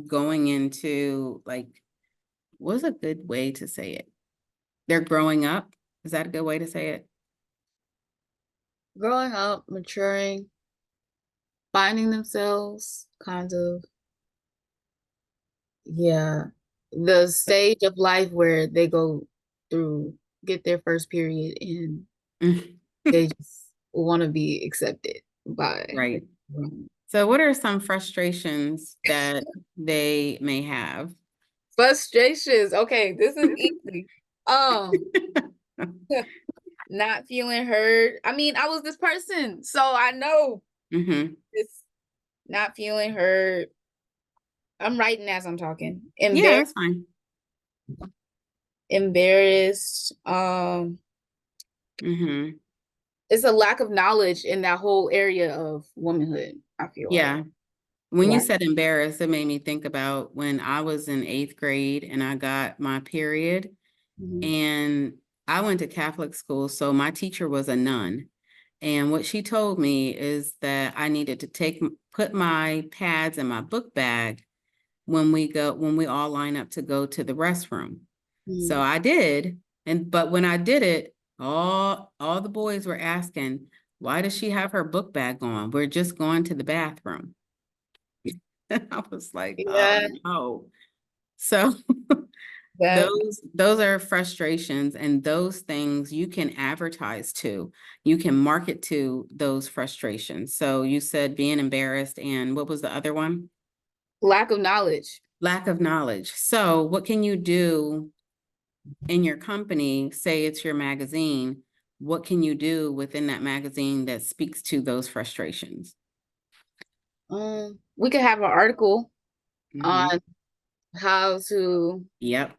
going into, like, what's a good way to say it? They're growing up. Is that a good way to say it? Growing up, maturing, finding themselves, kind of, yeah. The stage of life where they go through, get their first period, and they just want to be accepted by Right. everyone. So what are some frustrations that they may have? Frustrations. Okay, this is easy. Um, not feeling heard. I mean, I was this person, so I know Mm-hmm. it's not feeling heard. I'm writing as I'm talking. Yeah, that's fine. Embarrassed. Mm-hmm. It's a lack of knowledge in that whole area of womanhood, I feel like. Yeah. When you Lack. said embarrassed, it made me think about when I was in 8th grade and I got my period. Mhm. And I went to Catholic school, so my teacher was a nun. And what she told me is that I needed to put my pads in my book bag when we all line up to go to the restroom. So Mhm. I did. But when I did it, all the boys were asking, why does she have her book bag on? We're just going to the bathroom. And I was like, oh Yeah, no. So that those are frustrations, and those things you can advertise to. You can market to those frustrations. So you said being embarrassed, and what was the other one? lack of knowledge. Lack of knowledge. So what can you do in your company? Say it's your magazine. What can you do within that magazine that speaks to those frustrations? We could have an article Hmm. on how to Yep.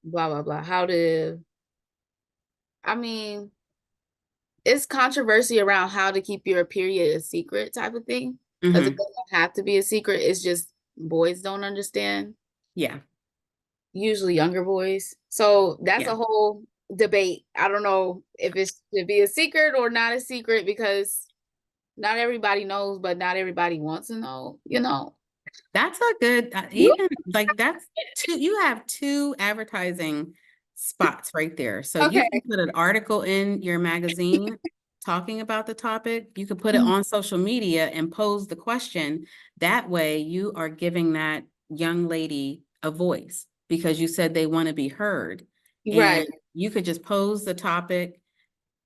blah blah blah. How to, I mean, it's controversy around how to keep your period a secret type of thing. Because it Hmm. doesn't have to be a secret. It's just boys don't understand, Yeah. usually younger boys. So that's Yeah. a whole debate. I don't know if it should be a secret or not a secret because not everybody knows, but not everybody wants to know, you know. That's a good, even like that's two, you have two advertising spots right there. So you Okay. can put an article in your magazine talking about the topic. You could put it Mhm. on social media and pose the question. That way you are giving that young lady a voice because you said they want to be heard. Right. And you could just pose the topic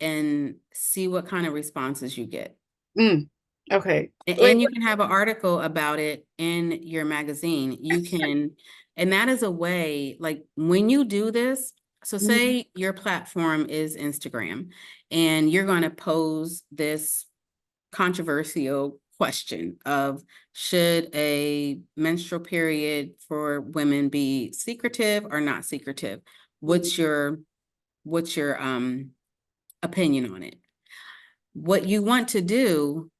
and see what kind of responses you get. Mm. Okay. Wait. And you can have an article about it in your magazine. You can, and that is a way, like when you do this, so Mhm. say your platform is Instagram and you're going to pose this controversial question of should a menstrual period for women be secretive or not secretive? Mhm. What's your opinion on it? What you want to do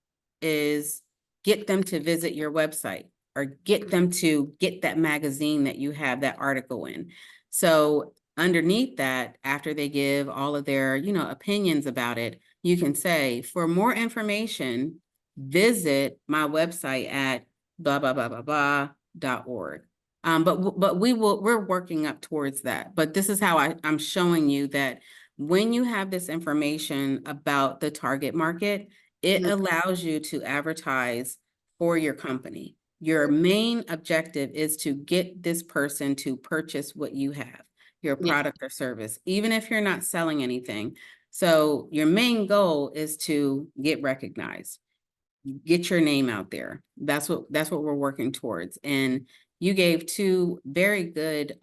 is get them to visit your website or get them to get that magazine that you have that article in. So underneath that, after they give all of their, opinions about it, you can say, for more information, visit my website at blah, blah, blah, blah, blah.org. But we're working up towards that. But this is how I'm showing you that when you have this information about the target market, it Mhm. allows you to advertise for your company. Your main objective is to get this person to purchase what you have, your Yeah. product or service, even if you're not selling anything. So your main goal is to get recognized, get your name out there. That's what we're working towards. And you gave two very good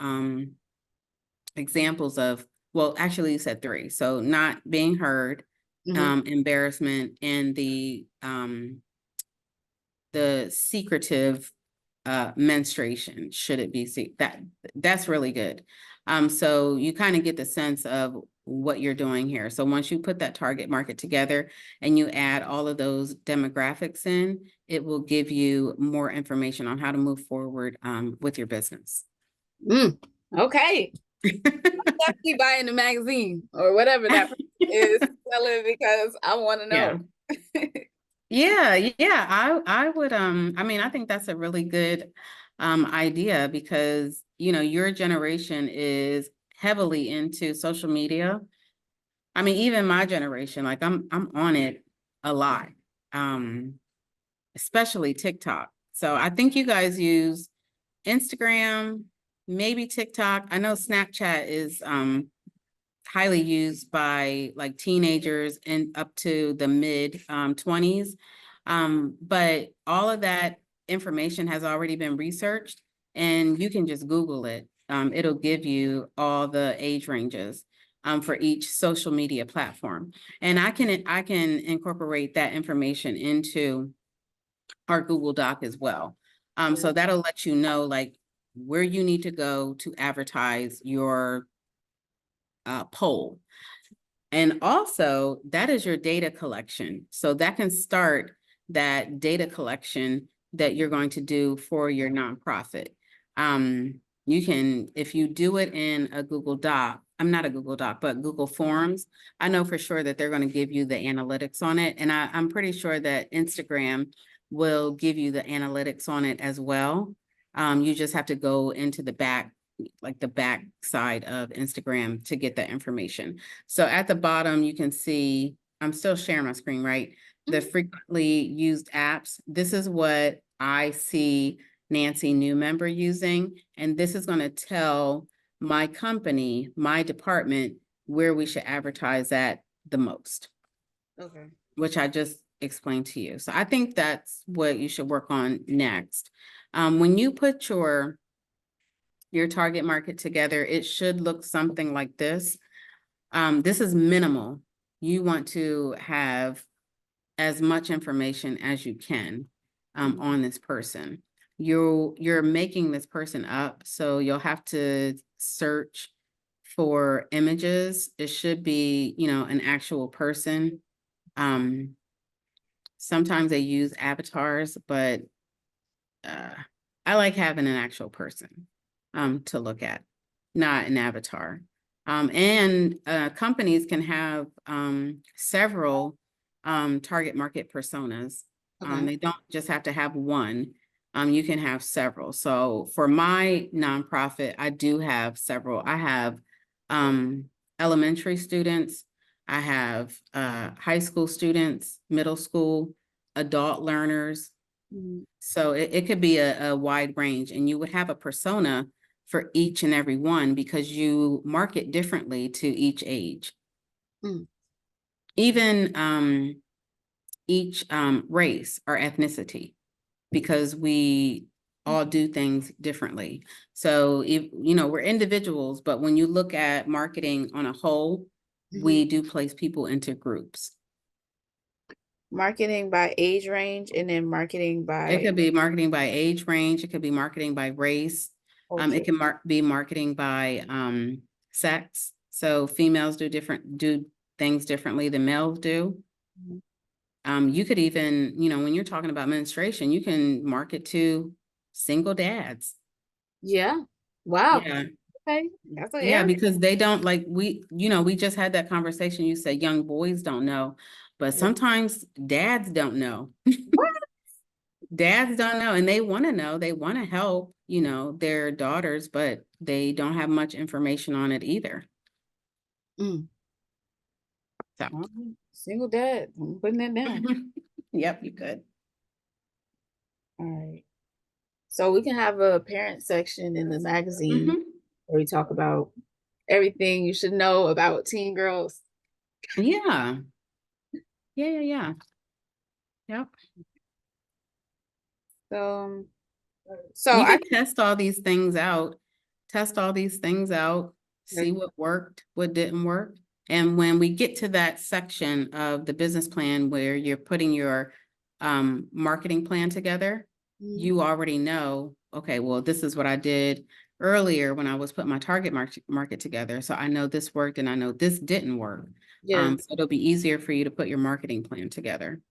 examples of, well, actually you said three. So not being heard, Mhm. embarrassment, and the secretive menstruation. Should it be that's really good. So you kind of get the sense of what you're doing here. So once you put that target market together and you add all of those demographics in, it will give you more information on how to move forward with your business. Mm. Okay. Definitely buying the magazine or whatever that person is selling because I want to Yeah. know. Yeah, yeah. I would I mean, I think that's a really good idea because, you know, your generation is heavily into social media. I mean, even my generation, like I'm on it a lot, especially TikTok. So I think you guys use Instagram, maybe TikTok. I know Snapchat is highly used by like teenagers and up to the mid 20s. But all of that information has already been researched and you can just Google it. It'll give you all the age ranges for each social media platform. And I can incorporate that information into our Google Doc as well. So that'll let you know like where you need to go to advertise your poll. And also that is your data collection. So that can start that data collection that you're going to do for your nonprofit. You can, if you do it in a Google Doc, I'm not a Google Doc, but Google Forms, I know for sure that they're going to give you the analytics on it. And I'm pretty sure that Instagram will give you the analytics on it as well. You just have to go into the back, like the back side of Instagram to get that information. So at the bottom, you can see, I'm still sharing my screen, right? The frequently used apps. This is what I see Nancy new member using. And this is going to tell my company, my department, where we should advertise at the most. Okay. Which I just explained to you. So I think that's what you should work on next. When you put your target market together, it should look something like this. This is minimal. You want to have as much information as you can on this person. You're making this person up, so you'll have to search for images. It should be, you know, an actual person. Sometimes they use avatars, but I like having an actual person to look at, not an avatar. And companies can have several target market personas. Okay. They don't just have to have one. You can have several. So for my nonprofit, I do have several. I have elementary students. I have high school students, middle school, adult learners. So it could be a wide range, and you would have a persona for each and every one because you market differently to each age. Mm. Even each race or ethnicity, because we all do things differently. So if you know, we're individuals, but when you look at marketing on a whole, we do place people into groups. Marketing by age range and then marketing It by could be marketing by age range. It could be marketing by race. culture. It can be marketing by sex. So females do things differently than males do. You could even, you know, when you're talking about menstruation, you can market to single dads. Yeah. Wow. Yeah. Okay. That's an Yeah, area. because they don't like you know, we just had that conversation. You said young boys don't know, but sometimes dads don't know. What? Dads don't know, and they want to know. They want to help, you know, their daughters, but they don't have much information on it either. Mm. So, Single dad. I'm putting that down. yep, you could. All right. So we can have a parent section in the magazine where we talk about everything you should know about teen girls. Yeah. Yeah. Yep. So You I could test all these things out, see what worked, what didn't work. And when we get to that section of the business plan where you're putting your marketing plan together, you already know, okay, well, this is what I did earlier when I was putting my target market together. So I know this worked and I know this didn't work. yeah. So it'll be easier for you to put your marketing plan together.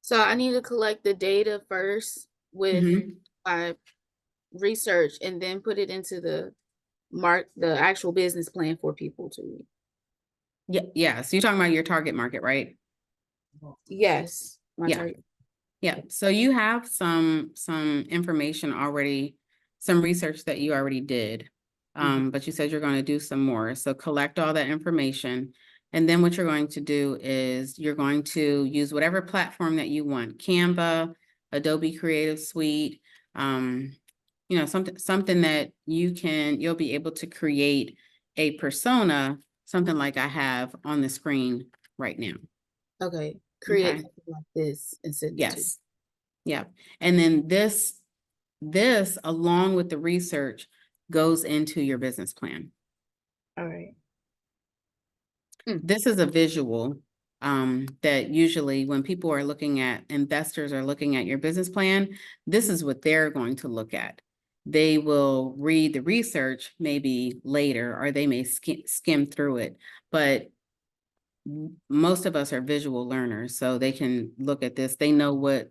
So I need to collect the data first with my research and then put it into the actual business plan for people to read. Yeah. So you're talking about your target market, right? Yes. Yeah. So you have some information already some research that you already did. But you said you're going to do some more. So collect all that information. And then what you're going to do is you're going to use whatever platform that you want, Canva, Adobe Creative Suite, you know, something that you'll be able to create a persona, something like I have on the screen right now. Okay. Create Okay. something like this and send it to. Yes. Yeah. And then this along with the research goes into your business plan. All right. This is a visual that usually when people are looking at, investors are looking at your business plan, this is what they're going to look at. They will read the research maybe later, or they may skim through it, but most of us are visual learners, so they can look at this. They know what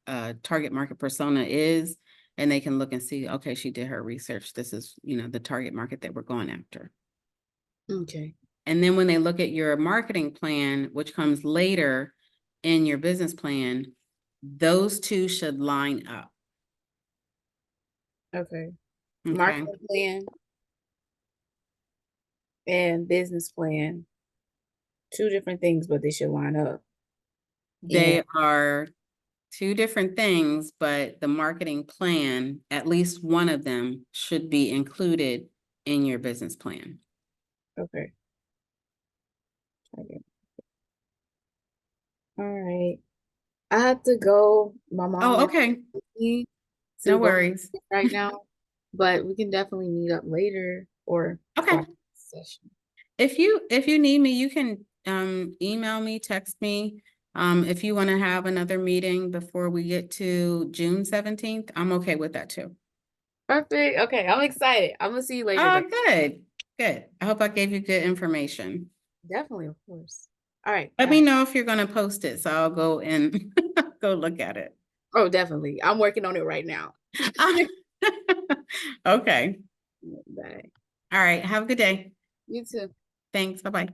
a target market persona is, and they can look and see, okay, she did her research. This is, you know, the target market that we're going after. Okay. And then when they look at your marketing plan, which comes later in your business plan, those two should line up. Okay. Okay. Marketing plan and business plan, two different things, but they should line up. They are two different things, but the marketing plan, at least one of them, should be included in your business plan. Okay. Okay. All right. I have to go. My mom Oh, is okay. me No to go worries. right now, but we can definitely meet up later or Okay. session. If you need me, you can email me, text me. If you want to have another meeting before we get to June 17th, I'm okay with that too. Perfect. Okay, I'm excited. I'm gonna see you later. Oh, good. Good. I hope I gave you good information. Definitely, of course. All right. Let me know if you're going to post it, so I'll go and go look at it. Oh, definitely. I'm working on it right now. Okay. Bye. All right. Have a good day. You too. Thanks. Bye-bye.